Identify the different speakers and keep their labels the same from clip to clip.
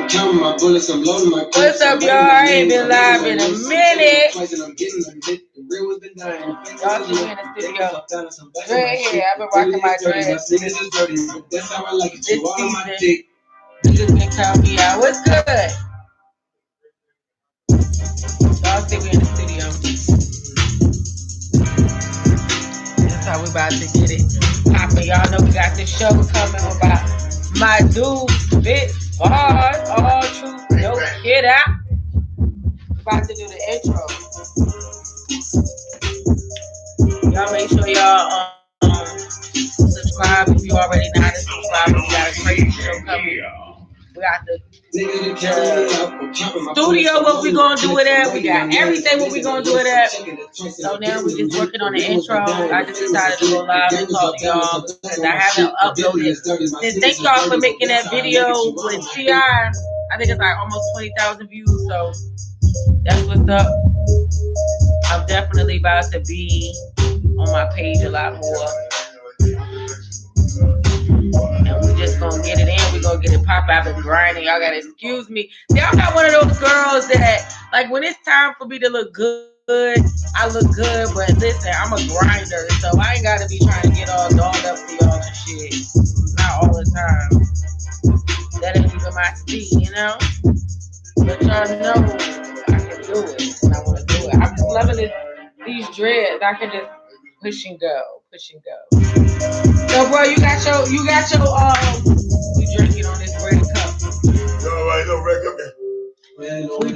Speaker 1: counting my bullets, I'm loading my clips. What's up, y'all? I ain't been live in a minute. Y'all see me in the studio. Dread hair. I've been rocking my dreads this season. Niggas been counting me out. What's good? Y'all see me in the studio. That's how we about to get it poppin'. Y'all know we got this show coming about my dude spit bars, all truth, no kid out. About to do the intro. Y'all make sure y'all subscribe if you already not a subscriber. We got a crazy show coming. We got the studio, what we gonna do it at. We got everything what we gonna do it at. So now we just working on the intro. I just decided to go live and talk to y'all because I haven't uploaded. And thank y'all for making that video with Ti. I think it's like almost 20,000 views. So that's what's up. I'm definitely about to be on my page a lot more. And we just gonna get it in. We gonna get it pop out and grinding. Y'all gotta excuse me. See, I'm not one of those girls that, like, when it's time for me to look good, I look good. But listen, I'm a grinder, so I ain't gotta be trying to get all dolled up for y'all and shit. Not all the time. That ain't even my speed, you know? But y'all know I can do it when I wanna do it. I'm just loving these dreads. I can just push and go. So, bro, you got your, you drinking on this red cup.
Speaker 2: No, right, no red cup here.
Speaker 1: We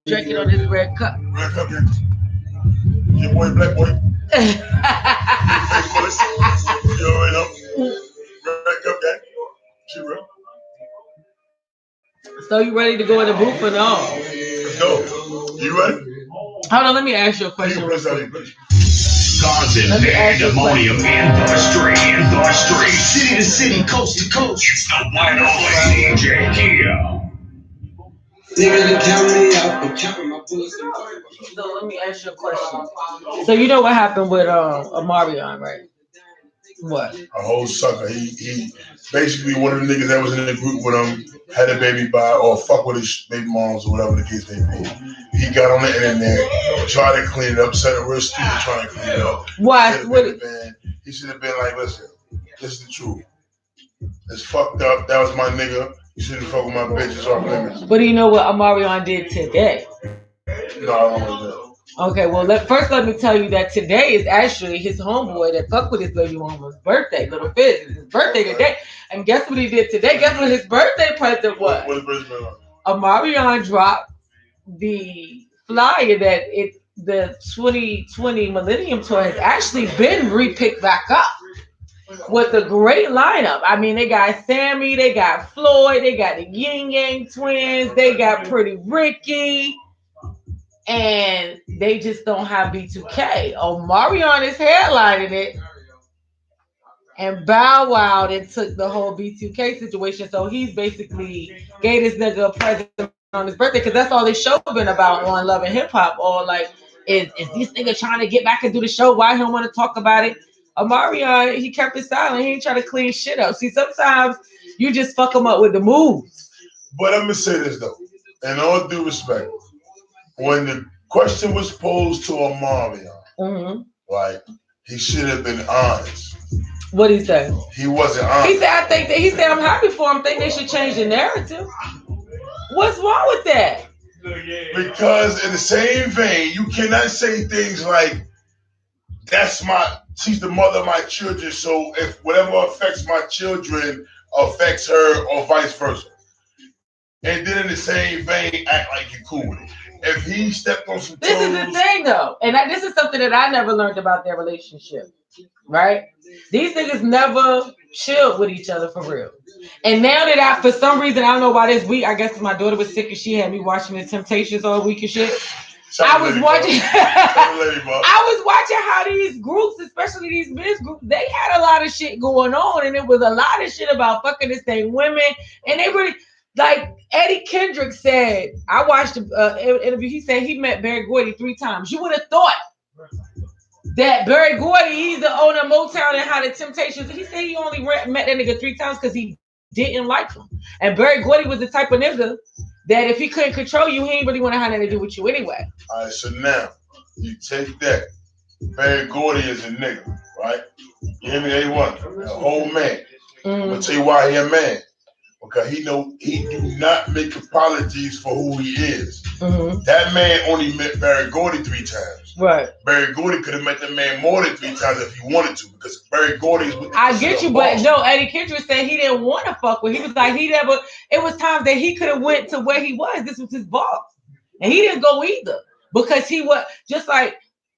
Speaker 1: drinking on this red cup.
Speaker 2: Red cup here. Your boy, Blac boy. You already know. Red cup gang. She real.
Speaker 1: So you ready to go in the booth or no?
Speaker 2: Let's go. You ready?
Speaker 1: Hold on, let me ask you a question.
Speaker 3: Causing pandemonium in the street, city to city, coast to coast. It's the one and only DJ Keo.
Speaker 1: Niggas are counting me out. I'm counting my bullets. So let me ask you a question. So you know what happened with Omarion, right? What?
Speaker 2: A whole sucker. He basically one of the niggas that was in the group with him had a baby by or fuck with his baby moms or whatever the case may be. He got on the internet, tried to clean it up, said it real stupid trying to clean it up.
Speaker 1: What?
Speaker 2: He should have been like, listen, this is the truth. It's fucked up. That was my nigga. You shouldn't fuck with my bitches off limits.
Speaker 1: But do you know what Omarion did today?
Speaker 2: No, I don't know that.
Speaker 1: Okay, well, first let me tell you that today is actually his homeboy that fucked with his baby mama's birthday, Little Fizz. It's his birthday today. And guess what he did today? Guess what his birthday present was?
Speaker 2: What his birthday was?
Speaker 1: Omarion dropped the flyer that the 2020 Millennium Tour has actually been repicked back up with a great lineup. I mean, they got Sammy, they got Floyd, they got the Yin Yang Twins, they got Pretty Ricky. And they just don't have B2K. Omarion is headlining it. And Bow Wow then took the whole B2K situation. So he's basically gave this nigga a present on his birthday because that's all this show been about on Love and Hip Hop. Or like, is this nigga trying to get back and do the show? Why he don't want to talk about it? Omarion, he kept it silent. He ain't trying to clean shit up. See, sometimes you just fuck him up with the moves.
Speaker 2: But I'm going to say this, though. In all due respect, when the question was posed to Omarion, like, he should have been honest.
Speaker 1: What did he say?
Speaker 2: He wasn't honest.
Speaker 1: He said, I'm happy for him. I think they should change the narrative. What's wrong with that?
Speaker 2: Because in the same vein, you cannot say things like, she's the mother of my children, so if whatever affects my children affects her or vice versa. And then in the same vein, act like you're cool with it. If he stepped on some toes...
Speaker 1: This is the thing, though. And this is something that I never learned about their relationship. Right? These niggas never chilled with each other for real. And now that for some reason, I don't know why this week, I guess my daughter was sick and she had me watching the Temptations all week and shit. I was watching how these groups, especially these men's groups, they had a lot of shit going on. And it was a lot of shit about fucking the same women. And they really... Like Eddie Kendrick said, I watched an interview. He said he met Berry Gordy 3 times. You would have thought that Berry Gordy, he's the owner of Motown and how the Temptations. He said he only met that nigga 3 times because he didn't like him. And Barry Gordy was the type of nigga that if he couldn't control you, he ain't really want to have nothing to do with you anyway.
Speaker 2: All right, so now you take that. Barry Gordy is a nigga, right? You hear me? A1, a whole man. I'm gonna tell you why he a man. Because he do not make apologies for who he is. That man only met Barry Gordy 3 times.
Speaker 1: Right.
Speaker 2: Barry Gordy could have met the man more than 3 times if he wanted to, because Barry Gordy is with the
Speaker 1: I get you, but no, Eddie Kendrick said he didn't want to fuck with. He was like, it was times that he could have went to where he was. This was his boss. And he didn't go either. Because he was just like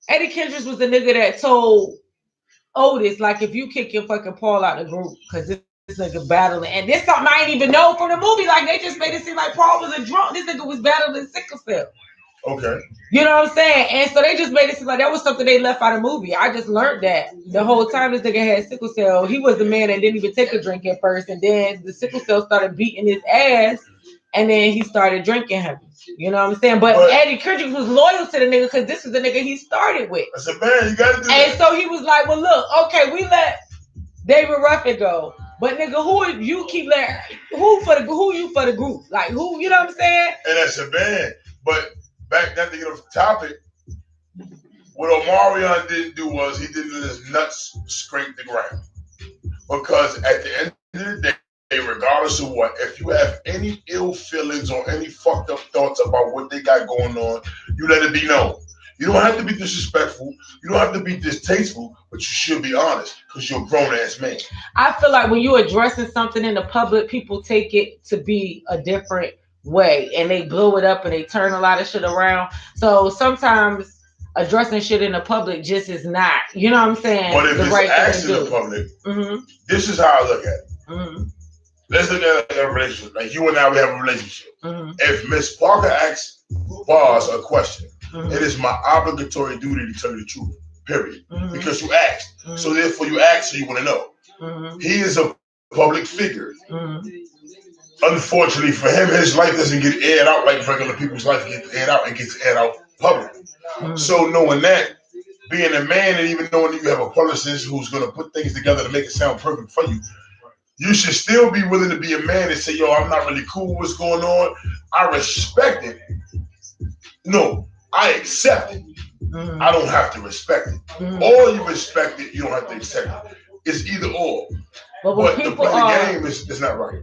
Speaker 1: Eddie Kendrick was the nigga that told Otis, like, if you kick your fucking Paul out of the group, because this nigga battling, and this something I ain't even know from the movie. Like, they just made it seem like Paul was a drunk. This nigga was battling sickle cell.
Speaker 2: Okay.
Speaker 1: You know what I'm saying? And so they just made it seem like that was something they left out of the movie. I just learned that the whole time this nigga had sickle cell. He was the man that didn't even take a drink at first, and then the sickle cell started beating his ass, and then he started drinking heavy. You know what I'm saying? But Eddie Kendrick was loyal to the nigga because this is the nigga he started with.
Speaker 2: I said, man, you gotta do that.
Speaker 1: And so he was like, well, look, okay, we let David Ruffin go. But nigga, who you keep letting who you for the group? Like who, you know what I'm saying?
Speaker 2: And that's a band. But back then to get off the topic, what Omarion didn't do was he didn't let his nuts scrape the ground. Because at the end of the day, regardless of what, if you have any ill feelings or any fucked up thoughts about what they got going on, you let it be known. You don't have to be disrespectful. You don't have to be distasteful, but you should be honest because you're a grown-ass man.
Speaker 1: I feel like when you're addressing something in the public, people take it to be a different way and they blow it up and they turn a lot of shit around. So sometimes addressing shit in the public just is not, you know what I'm saying?
Speaker 2: But if it's right asked in the public, this is how I look at it. Let's look at a relationship. Like you and I, we have a relationship. If Miss Parker asks Boss a question, it is my obligatory duty to tell you the truth, period. Because you asked. So therefore you asked, so you want to know. He is a public figure. Unfortunately for him, his life doesn't get aired out like regular people's life gets aired out. It gets aired out publicly. So knowing that, being a man and even knowing that you have a publicist who's going to put things together to make it sound perfect for you, you should still be willing to be a man and say, yo, I'm not really cool with what's going on. I respect it. No, I accept it. I don't have to respect it. Or you respect it, you don't have to accept it. It's either or. But to play the game is not right.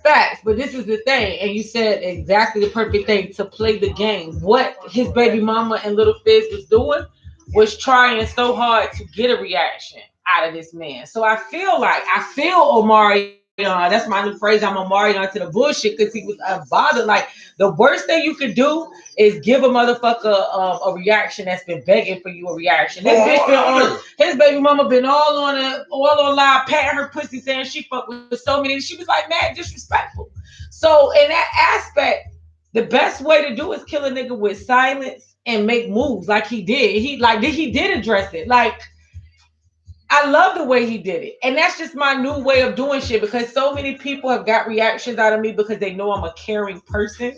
Speaker 1: Facts, but this is the thing, and you said exactly the perfect thing, to play the game. What his baby mama and Little Fizz was doing was trying so hard to get a reaction out of this man. So I feel Omarion. That's my new phrase. I'm Omarion to the bullshit because he was unbothered. Like the worst thing you could do is give a motherfucker a reaction that's been begging for you a reaction. This bitch been on his baby mama been all on live patting her pussy saying she fucked with so many. She was like mad disrespectful. So in that aspect, the best way to do is kill a nigga with silence and make moves like he did. He did address it. Like I love the way he did it. And that's just my new way of doing shit because so many people have got reactions out of me because they know I'm a caring person.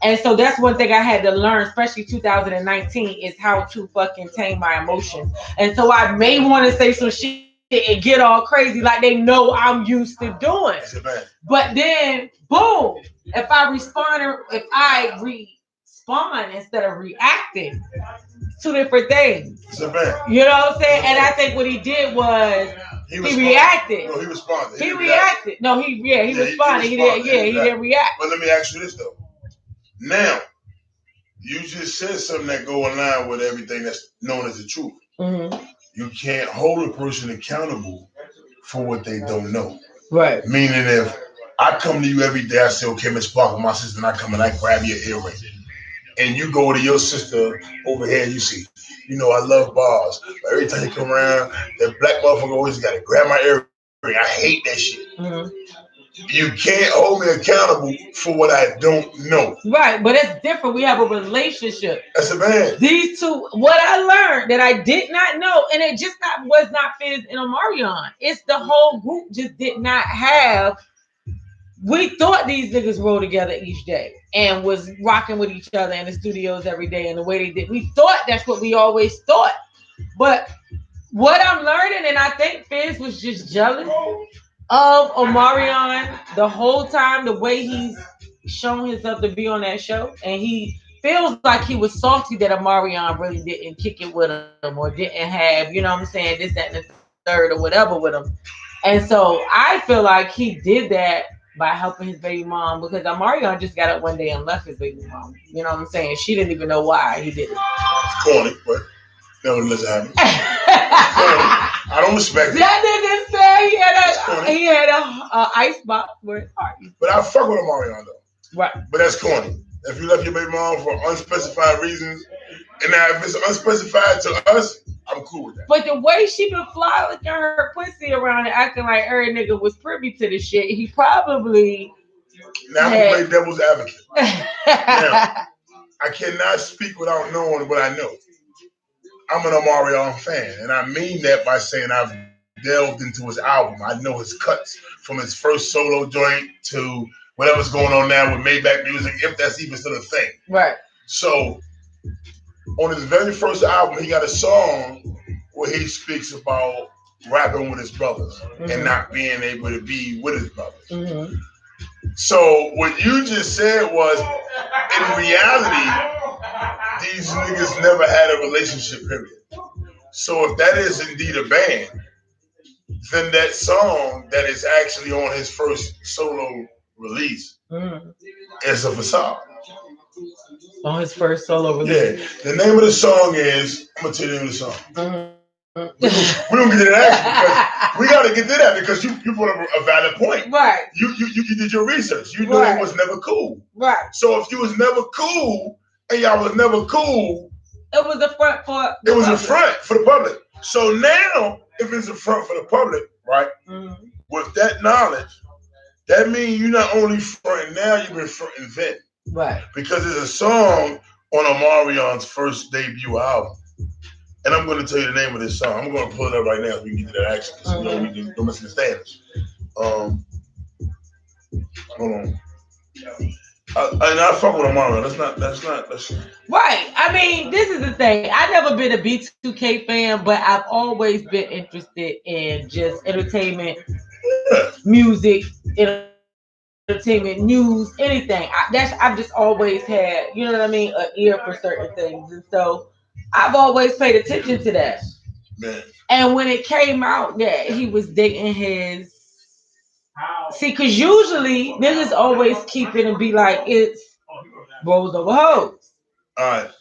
Speaker 1: And so that's one thing I had to learn, especially 2019, is how to fucking tame my emotions. And so I may want to say some shit and get all crazy like they know I'm used to doing. But then, boom, if I respond instead of reacting, two different things. You know what I'm saying? And I think what he did was he reacted.
Speaker 2: No, he responded.
Speaker 1: He reacted. No, he responded. He didn't react.
Speaker 2: But let me ask you this though. Now, you just said something that go in line with everything that's known as the truth. You can't hold a person accountable for what they don't know.
Speaker 1: Right.
Speaker 2: Meaning if I come to you every day, I say, okay, Miss Parker, my sister, and I come and I grab your earring. And you go to your sister over here and you see, you know, I love bars. But every time you come around, that black motherfucker always got to grab my earring. I hate that shit. You can't hold me accountable for what I don't know.
Speaker 1: Right, but it's different. We have a relationship.
Speaker 2: That's a man.
Speaker 1: These two, what I learned that I did not know, and it just was not Fizz and Omarion. It's the whole group just did not have. We thought these niggas rolled together each day and was rocking with each other in the studios every day and the way they did. We thought that's what we always thought. But what I'm learning, and I think Fizz was just jealous, of Omarion the whole time, the way he's shown himself to be on that show, and he feels like he was salty that Omarion really didn't kick it with him or didn't have, you know what I'm saying, this, that, and the third or whatever with him. And so I feel like he did that by helping his baby mom because Omarion just got up one day and left his baby mom. You know what I'm saying? She didn't even know why he did it.
Speaker 2: It's corny, but nevertheless, it happened. I don't respect it.
Speaker 1: That nigga said he had a ice box with his heart.
Speaker 2: But I fuck with Omarion though.
Speaker 1: Right.
Speaker 2: But that's corny. If you left your baby mom for unspecified reasons, and now if it's unspecified to us, I'm cool with that.
Speaker 1: But the way she been fly licking her pussy around and acting like every nigga was privy to the shit, he probably
Speaker 2: now we play devil's advocate. Now, I cannot speak without knowing what I know. I'm an Omarion fan, and I mean that by saying I've delved into his album. I know his cuts from his first solo joint to whatever's going on now with Maybach Music, if that's even still a thing.
Speaker 1: Right.
Speaker 2: So, on his very first album, he got a song where he speaks about rapping with his brothers and not being able to be with his brothers.
Speaker 1: Mm-hmm.
Speaker 2: So, what you just said was, in reality, these niggas never had a relationship, period. So if that is indeed a band, then that song that is actually on his first solo release is a facade.
Speaker 1: On his first solo release?
Speaker 2: Yeah. The name of the song is, I'm going to tell you the name of the song. We don't get to that because we got to get to that because you brought up a valid point.
Speaker 1: Right.
Speaker 2: You did your research. You knew it was never cool.
Speaker 1: Right.
Speaker 2: So if you was never cool and y'all was never cool,
Speaker 1: it was a front for
Speaker 2: the public. A front for the public. So now, if it's a front for the public, right? Mm-hmm. With that knowledge, that means you're not only fronting now, you've been fronting then.
Speaker 1: Right.
Speaker 2: Because there's a song on Omarion's first debut album. And I'm going to tell you the name of this song. I'm going to pull it up right now so we can get to that action. So you know we don't misunderstand this. Hold on. And I fuck with Omarion. That's
Speaker 1: right. I mean, this is the thing. I've never been a B2K fan, but I've always been interested in just entertainment, music, entertainment, news, anything. I've just always had, you know what I mean, an ear for certain things. And so I've always paid attention to that.
Speaker 2: Man.
Speaker 1: And when it came out that he was dating his... See, because usually niggas always keep it and be like, it's bros over hoes.
Speaker 2: All right.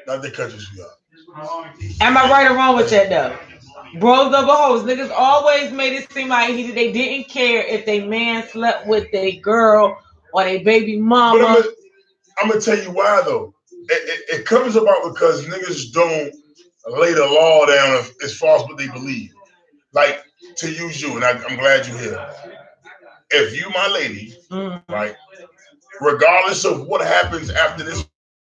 Speaker 2: Not the countries we are.
Speaker 1: Am I right or wrong with that, though? Bros over hoes. Niggas always made it seem like they didn't care if they man slept with their girl or their baby mama.
Speaker 2: But I'm going to tell you why, though. It comes about because niggas don't lay the law down as far as what they believe. Like, to use you, and I'm glad you're here. If you, my lady, right, regardless of what happens after this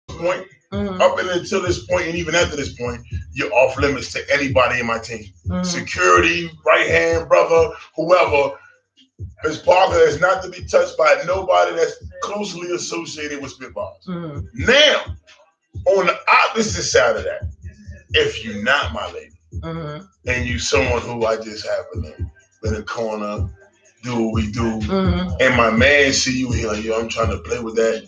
Speaker 2: point, up and until this point, and even after this point, you're off limits to anybody in my team. Security, right hand, brother, whoever. Ms. Parker is not to be touched by nobody that's closely associated with Spitballs. Now, on the opposite side of that, if you're not my lady, and you someone who I just happen to be in the corner, do what we do, and my man see you here, like, yo, I'm trying to play with that.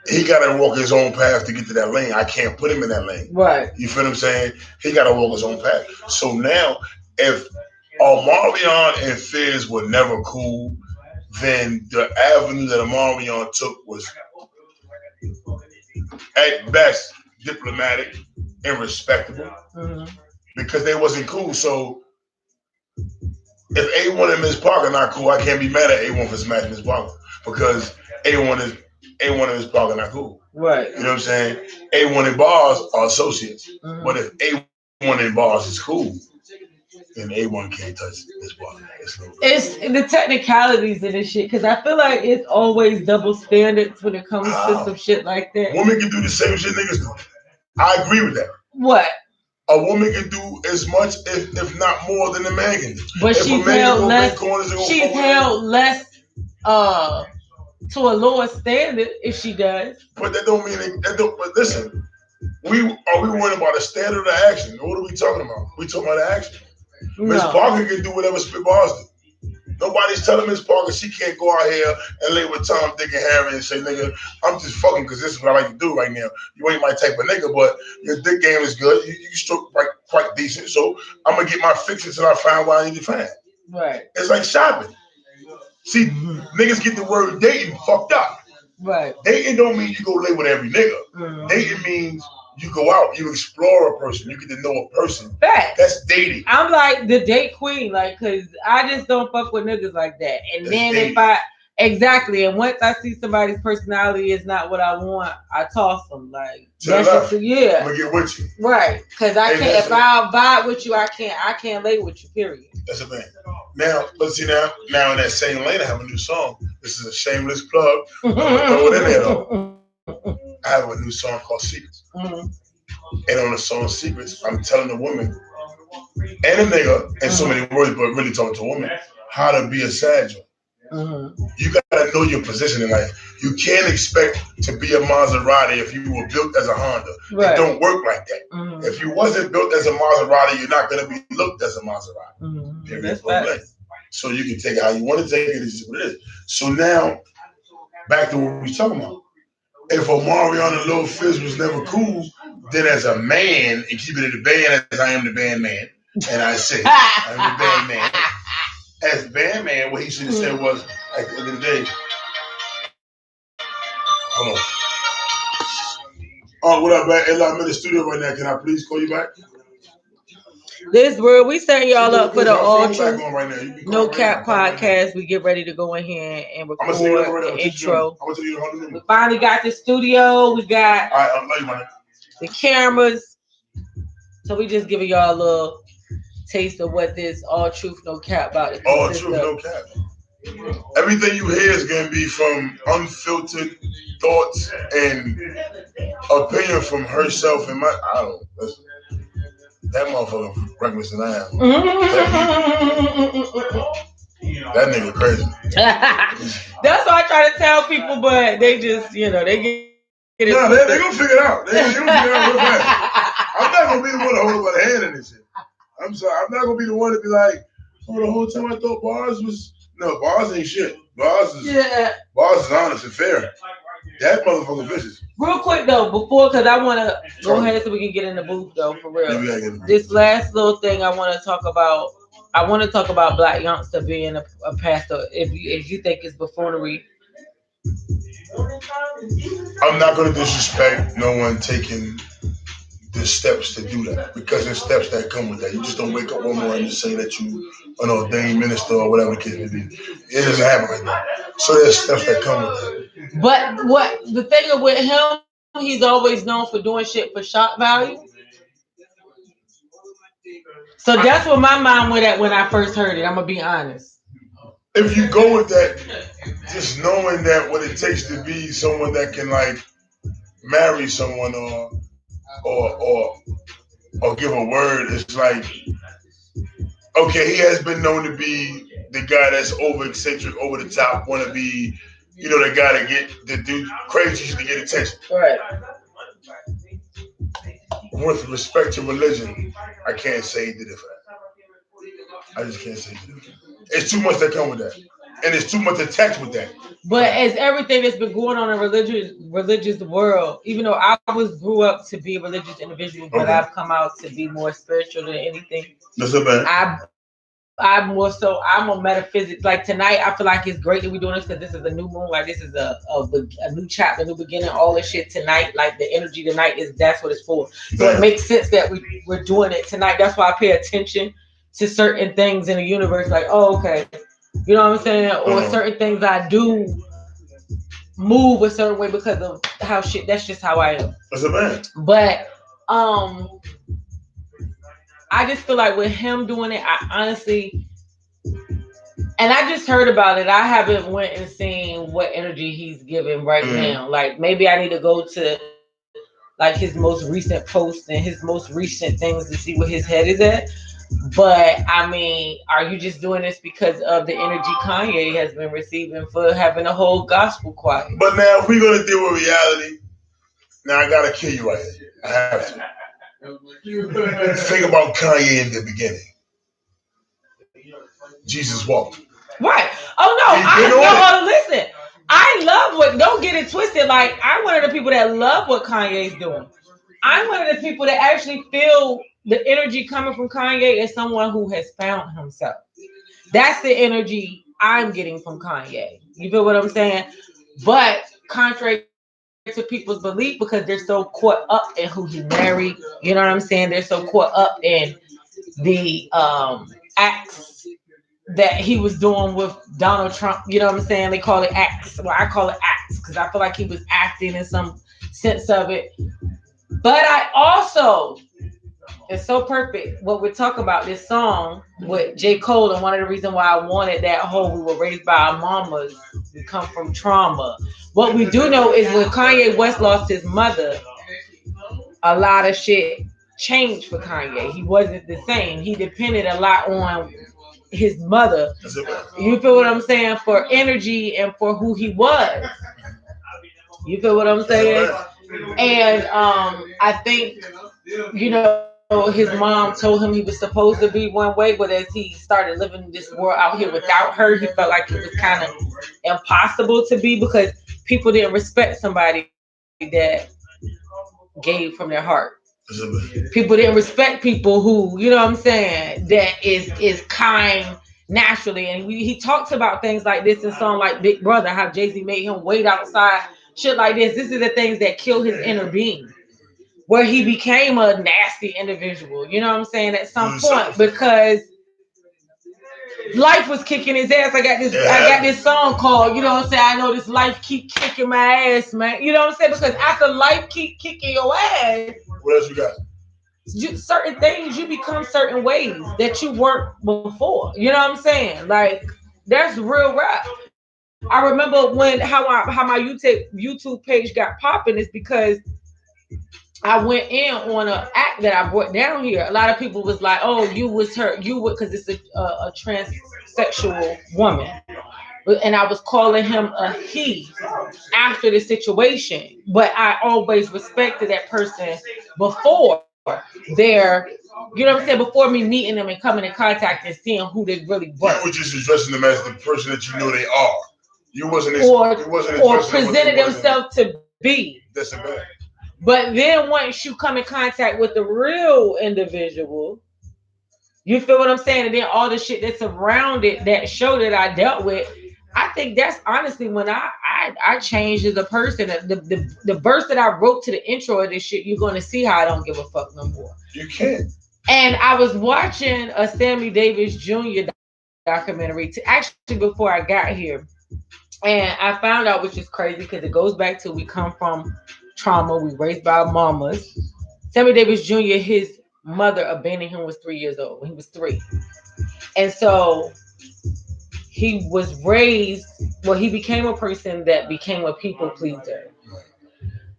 Speaker 2: He gotta walk his own path to get to that lane. I can't put him in that lane.
Speaker 1: Right.
Speaker 2: You feel what I'm saying? He gotta walk his own path. So now, if Omarion and Fizz were never cool, then the avenue that Omarion took was at best diplomatic and respectable because they wasn't cool. So if A1 and Ms. Parker not cool, I can't be mad at A1 for smashing Ms. Parker because A1 and Ms. Parker not cool.
Speaker 1: Right.
Speaker 2: You know what I'm saying? A1 and Bars are associates. But if A1 and Bars is cool, then A1 can't touch Ms. Parker.
Speaker 1: It's the technicalities of this shit because I feel like it's always double standards when it comes to some shit like that.
Speaker 2: Women can do the same shit niggas do. I agree with that.
Speaker 1: What?
Speaker 2: A woman can do as much, if not more, than a man can do.
Speaker 1: But she's held less. She's held less to a lower standard if she does.
Speaker 2: But that don't mean that. But listen, are we worrying about a standard of action? What are we talking about? We talking about the action. Miss Parker can do whatever spitballs do. Nobody's telling Miss Parker she can't go out here and lay with Tom, Dick, and Harry and say, nigga, I'm just fucking because this is what I like to do right now. You ain't my type of nigga, but your dick game is good. You stroke quite decent. So I'm going to get my fix until I find what I need to find.
Speaker 1: Right.
Speaker 2: It's like shopping. See, niggas get the word dating fucked up.
Speaker 1: Right.
Speaker 2: Dating don't mean you go lay with every nigga. Mm-hmm. Dating means you go out, you explore a person, you get to know a person. That's dating.
Speaker 1: I'm like the date queen, like, cause I just don't fuck with niggas like that. And that's then dating. And once I see somebody's personality is not what I want, I toss them. Like,
Speaker 2: that's just,
Speaker 1: I'm
Speaker 2: gonna get with you.
Speaker 1: Right. Cause I can't, if I vibe with you, I can't lay with you, period.
Speaker 2: That's the thing. Now, let's see now in that same lane, I have a new song. This is a shameless plug. I'm gonna throw it in there though. I have a new song called Secrets. Mm-hmm. And on the song Secrets, I'm telling a woman and a nigga in so many words, but really talking to a woman, how to be a sad joint. Mm-hmm. You gotta know your position in life. You can't expect to be a Maserati if you were built as a Honda. Right. It don't work like that. Mm-hmm. If you wasn't built as a Maserati, you're not gonna be looked as a Maserati. Mm-hmm. That's right. So you can take it how you want to take it. This is what it is. So now, back to what we talking about. If Omarion and Lil Fizz was never cool, then as a man, and keep it in the band as I am the band man, and I say, I'm the band man. As band man, what he should have said was, at the end of the day, hold on. Oh, what up, man? I'm in the studio right now. Can I please call you back?
Speaker 1: This where we setting y'all up for the Ultra No Cap podcast. We get ready to go in here and record the intro. We finally got the studio. We got the cameras. So we just giving y'all a little taste of what this All Truth No Cap about.
Speaker 2: All Truth No Cap. Everything you hear is going to be from unfiltered thoughts and opinion from herself and my. I don't know. That motherfucker reckless than I am. That nigga crazy.
Speaker 1: That's what I try to tell people, but they just, they get it.
Speaker 2: No, they gonna figure it out. They gonna figure it out real fast. I'm not gonna be the one to hold my hand in this shit. I'm sorry. I'm not gonna be the one to be like, oh, the whole time I thought bars was bars ain't shit. Bars is honest and fair. That motherfucker vicious.
Speaker 1: Real quick though, because I want to go ahead so we can get in the booth though, for real. This last little thing I want to talk about. I want to talk about Blac Younsta being a pastor. If you think it's buffoonery.
Speaker 2: I'm not going to disrespect no one taking the steps to do that, because there's steps that come with that. You just don't wake up one morning and say that you an ordained minister or whatever the case may be. It doesn't happen like that. So there's steps that come with that.
Speaker 1: But what the thing with him, he's always known for doing shit for shock value. So that's what my mind went at when I first heard it. I'm gonna be honest.
Speaker 2: If you go with that, just knowing that what it takes to be someone that can like marry someone or give a word, it's like, okay, he has been known to be the guy that's over eccentric, over the top, want to be, the guy to do crazy shit to get attention.
Speaker 1: Right.
Speaker 2: With respect to religion, I can't say he did it for that. I just can't say he did it. It's too much that come with that. And it's too much attached with that.
Speaker 1: But as everything that's been going on in religious world, even though I grew up to be a religious individual, but I've come out to be more spiritual than anything.
Speaker 2: That's not bad.
Speaker 1: I'm a metaphysics. Like tonight, I feel like it's great that we're doing this because this is a new moon. Like this is a new chapter, a new beginning. All this shit tonight, like the energy tonight that's what it's for. So it makes sense that we're doing it tonight. That's why I pay attention to certain things in the universe. Like, oh, okay, you know what I'm saying? Or certain things I do move a certain way because of how shit. That's just how I am.
Speaker 2: That's a man.
Speaker 1: But I just feel like with him doing it, I honestly, and I just heard about it. I haven't went and seen what energy he's giving right now. Like maybe I need to go to like his most recent posts and his most recent things to see where his head is at. But I mean, are you just doing this because of the energy Kanye has been receiving for having a whole gospel choir?
Speaker 2: But now if we're gonna deal with reality, now I gotta kill you right here. I have to. Think about Kanye in the beginning. Jesus walked.
Speaker 1: Right. Oh no, listen. I love what. Don't get it twisted. Like I'm one of the people that love what Kanye's doing. I'm one of the people that actually feel the energy coming from Kanye as someone who has found himself. That's the energy I'm getting from Kanye. You feel what I'm saying? But contrary to people's belief, because they're so caught up in who he married, you know what I'm saying? They're so caught up in the acts that he was doing with Donald Trump. You know what I'm saying? They call it acts. Well, I call it acts because I feel like he was acting in some sense of it. But I also, it's so perfect what we're talking about this song with J. Cole, and one of the reasons why I wanted that whole we were raised by our mamas, we come from trauma. What we do know is when Kanye West lost his mother, a lot of shit changed for Kanye. He wasn't the same. He depended a lot on his mother. You feel what I'm saying? For energy and for who he was. You feel what I'm saying? And I think, you know, his mom told him he was supposed to be one way, but as he started living this world out here without her, he felt like it was kind of impossible to be because people didn't respect somebody that gave from their heart. People didn't respect people who, you know what I'm saying, that is kind naturally. And he talks about things like this in song like Big Brother, how Jay-Z made him wait outside, shit like this. This is the things that kill his inner being, where he became a nasty individual, you know what I'm saying, at some point, because life was kicking his ass. I got this song called, you know what I'm saying, I know this life keep kicking my ass, man. You know what I'm saying? Because after life keep kicking your ass,
Speaker 2: what else you got?
Speaker 1: Certain things you become certain ways that you weren't before. You know what I'm saying? Like that's real rap. I remember when how my YouTube page got popping is because I went in on an act that I brought down here. A lot of people was like, "Oh, you was her, you would," because it's a transsexual woman, and I was calling him a he after the situation. But I always respected that person before their, you know what I'm saying, before me meeting them and coming in contact and seeing who they really were.
Speaker 2: You were just addressing them as the person that you know they are. You wasn't
Speaker 1: or presented themselves to be.
Speaker 2: That's a bad.
Speaker 1: But then once you come in contact with the real individual, you feel what I'm saying? And then all the shit that's around it, that show that I dealt with, I think that's honestly when I changed as a person. The verse that I wrote to the intro of this shit, you're going to see how I don't give a fuck no more.
Speaker 2: You can't.
Speaker 1: And I was watching a Sammy Davis Jr. documentary actually before I got here. And I found out, which is crazy because it goes back to we come from trauma. We raised by our mamas. Sammy Davis Jr., his mother abandoned him was 3 years old. He was 3. And so he was raised, well, he became a person that became a people pleaser.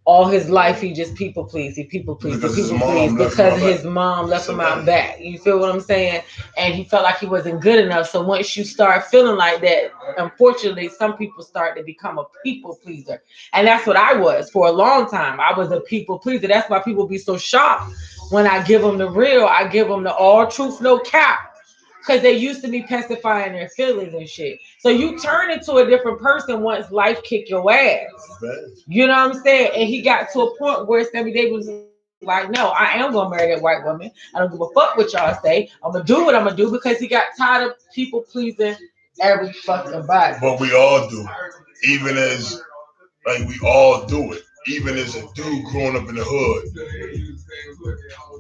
Speaker 1: All his life, he just people pleased. Because his mom left him out back. You feel what I'm saying? And he felt like he wasn't good enough. So once you start feeling like that, unfortunately, some people start to become a people pleaser. And that's what I was for a long time. I was a people pleaser. That's why people be so shocked when I give them the real. I give them the all truth, no cap. Because they used to be pacifying their feelings and shit. So you turn into a different person once life kick your ass. You know what I'm saying? And he got to a point where Sammy Davis was like, no, I am going to marry that white woman. I don't give a fuck what y'all say. I'm going to do what I'm going to do, because he got tired of people pleasing every fucking body.
Speaker 2: But we all do. Even as, like, we all do it. Even as a dude growing up in the hood.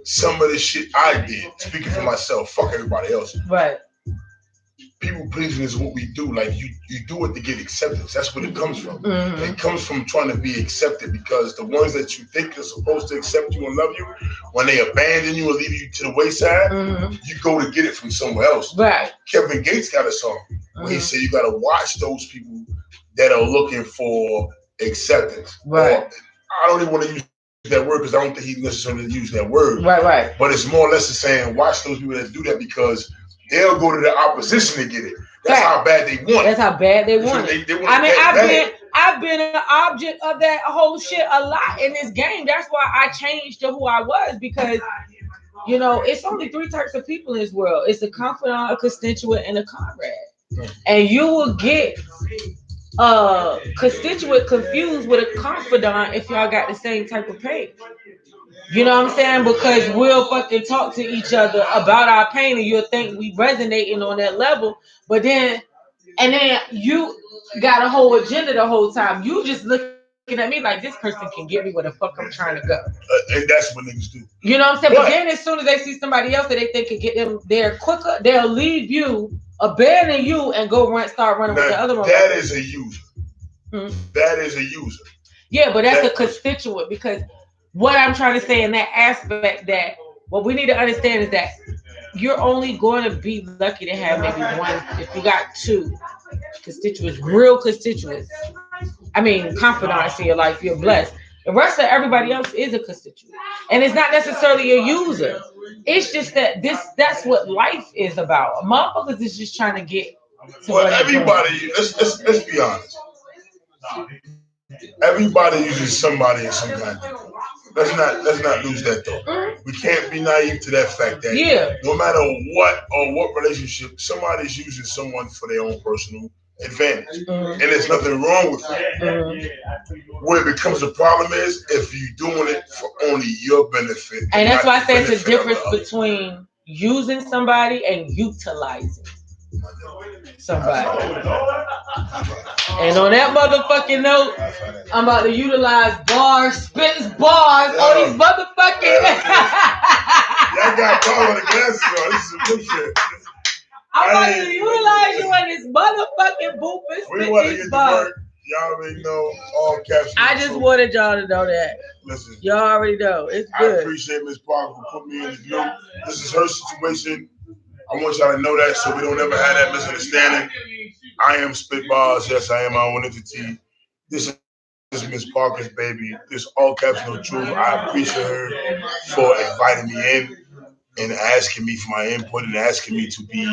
Speaker 2: Some of the shit I did, speaking for myself, fuck everybody else.
Speaker 1: Right.
Speaker 2: People pleasing is what we do. Like you do it to get acceptance. That's what it comes from. Mm-hmm. It comes from trying to be accepted, because the ones that you think are supposed to accept you and love you, when they abandon you and leave you to the wayside, mm-hmm. you go to get it from somewhere else.
Speaker 1: Right.
Speaker 2: Kevin Gates got a song where he said you got to watch those people that are looking for acceptance.
Speaker 1: Right.
Speaker 2: Or, I don't even want to use that word because I don't think he necessarily used that word.
Speaker 1: Right.
Speaker 2: But it's more or less the saying, watch those people that do that, because they'll go to the opposition to get it. That's how bad they want it.
Speaker 1: That's how bad they want it. I've been an object of that whole shit a lot in this game. That's why I changed to who I was, because You know, it's only three types of people in this world. It's a confidant, a constituent, and a comrade. And you will get a constituent confused with a confidant if y'all got the same type of page. You know what I'm saying? Because we'll fucking talk to each other about our pain and you'll think we resonating on that level. But then, and then you got a whole agenda the whole time. You just looking at me like this person can get me where the fuck I'm trying to go.
Speaker 2: And that's what niggas do.
Speaker 1: You know what I'm saying? But then as soon as they see somebody else that they think can get them there quicker, they'll leave you, abandon you, and go start running with the other one.
Speaker 2: That is a user. That is a user.
Speaker 1: Yeah, but that's a constituent because what I'm trying to say in that aspect that what we need to understand is that you're only going to be lucky to have maybe one if you got two constituents, real constituents. I mean, confidants in your life, you're blessed. The rest of everybody else is a constituent. And it's not necessarily a user. It's just that that's what life is about. Motherfuckers is just trying to get to
Speaker 2: well, everybody, let's be honest. Everybody uses somebody in some kind of. Let's not lose that though. We can't be naive to that fact that no matter what or what relationship, somebody's using someone for their own personal advantage. And there's nothing wrong with that. Where it becomes a problem is if you're doing it for only your benefit.
Speaker 1: And that's why I say it's a difference between using somebody and utilizing somebody. And on that motherfucking note, I'm about to utilize bars, spits bars on these motherfucking.
Speaker 2: Y'all got bars on the glasses on. This is some good shit.
Speaker 1: I'm about to utilize you on this motherfucking booth and spit
Speaker 2: we want to
Speaker 1: these
Speaker 2: get
Speaker 1: bars.
Speaker 2: to work. Y'all already know all caps.
Speaker 1: I just wanted y'all to know that.
Speaker 2: Listen,
Speaker 1: y'all already know. It's good.
Speaker 2: I appreciate Miss Parker for putting me in the group. This is her situation. I want y'all to know that so we don't ever have that misunderstanding. I am Spit Bars. Yes, I am my own entity. This is Miss Parker's baby. This all caps no truth. I appreciate her for inviting me in and asking me for my input and asking me to be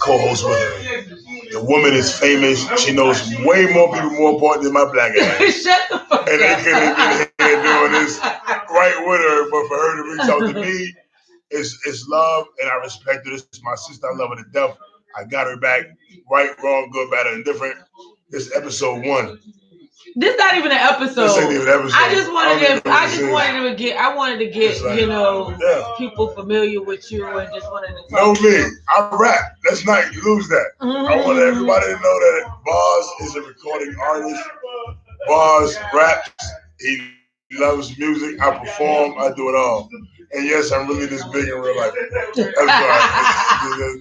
Speaker 2: co-host with her. The woman is famous. She knows way more people more important than my black ass.
Speaker 1: Shut the fuck
Speaker 2: and they
Speaker 1: up.
Speaker 2: couldn't have been here doing this right with her, but for her to reach out to me, it's love, and I respect her. This is my sister. I love her to death. I got her back. Right, wrong, good, bad, and indifferent. This is episode 1.
Speaker 1: This not even an episode.
Speaker 2: This ain't even an episode.
Speaker 1: I wanted to get
Speaker 2: like,
Speaker 1: you know, people familiar with you and just wanted to
Speaker 2: know me. I rap. Let's not lose that. I want everybody to know that Bars is a recording artist. Bars raps. He loves music. I perform. I do it all. And yes, I'm really this big in real life. That's why.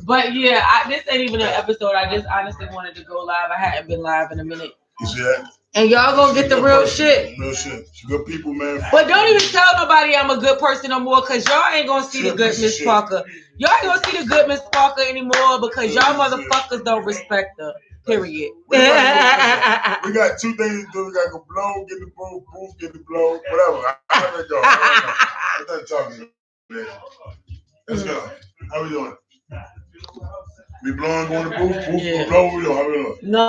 Speaker 1: But yeah, this ain't even an episode. I just honestly wanted to go live. I hadn't been live in a minute.
Speaker 2: You see that?
Speaker 1: And y'all gonna get the real shit.
Speaker 2: Real shit. She good people, man.
Speaker 1: But don't even tell nobody I'm a good person no more, cause y'all ain't gonna see the good Miss Parker. Y'all ain't gonna see the good Miss Parker anymore because y'all motherfuckers don't respect her. Period.
Speaker 2: We got 2 things to do. We gotta go blow, get the booth, get the blow, whatever. I gotta go. I'm done talking. Let's go. How we doing? We blowing, going to booth, blow, we doing. How we doing?
Speaker 1: No.